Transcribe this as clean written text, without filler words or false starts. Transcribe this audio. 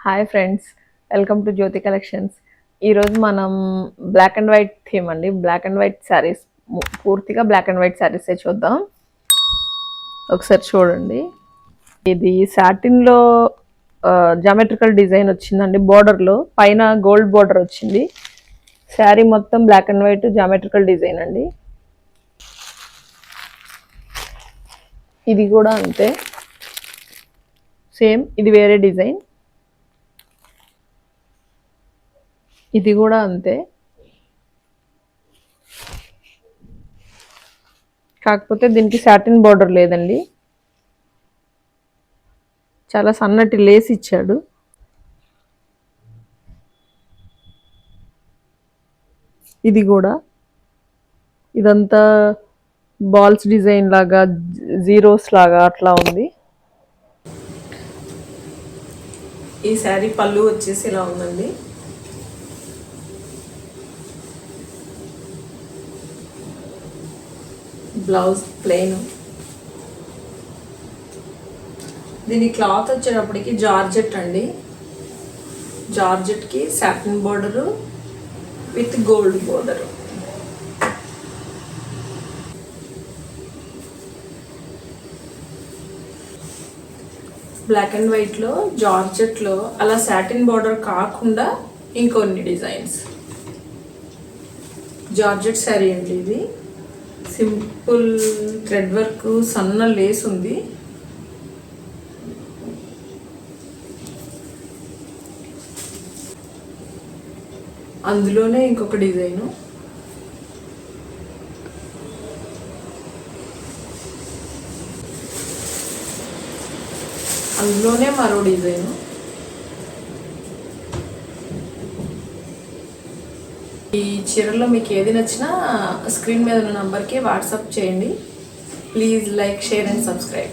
Hi friends, welcome to Jyothi Collections. ఈరోజు మనం black and white theme అండి. బ్లాక్ అండ్ వైట్ శారీస్, పూర్తిగా బ్లాక్ అండ్ వైట్ శారీసే చూద్దాం. ఒకసారి చూడండి. ఇది సాటిన్లో జామెట్రికల్ డిజైన్ వచ్చిందండి. బోర్డర్లో పైన గోల్డ్ బోర్డర్ వచ్చింది. శారీ మొత్తం black and white geometrical design అండి. ఇది కూడా అంతే, సేమ్. ఇది వేరే డిజైన్. ఇది కూడా అంతే, కాకపోతే దీనికి సాటిన్ బార్డర్ లేదండి, చాలా సన్నటి లేస్ ఇచ్చాడు. ఇది కూడా ఇదంతా బాల్స్ డిజైన్ లాగా, జీరోస్ లాగా అట్లా ఉంది. ఈ శారీ పళ్ళు వచ్చేసి ఇలా ఉందండి. Blouse plain. దీని క్లాత్ వచ్చేటప్పటికి జార్జెట్ అండి. జార్జెట్కి satin border with gold border. Black and వైట్లో జార్జెట్లో అలా సాటిన్ బార్డర్ కాకుండా ఇంకొన్ని డిజైన్స్. జార్జెట్ శారీ అండి ఇది. సింపుల్ థ్రెడ్ వర్క్, సన్న లేస్ ఉంది. అందులోనే ఇంకొక డిజైను. అందులోనే మరో డిజైను. ఈ చీరలో మీకు ఏది నచ్చినా స్క్రీన్ మీద ఉన్న నంబర్కి వాట్సాప్ చేయండి. Please like, share and subscribe.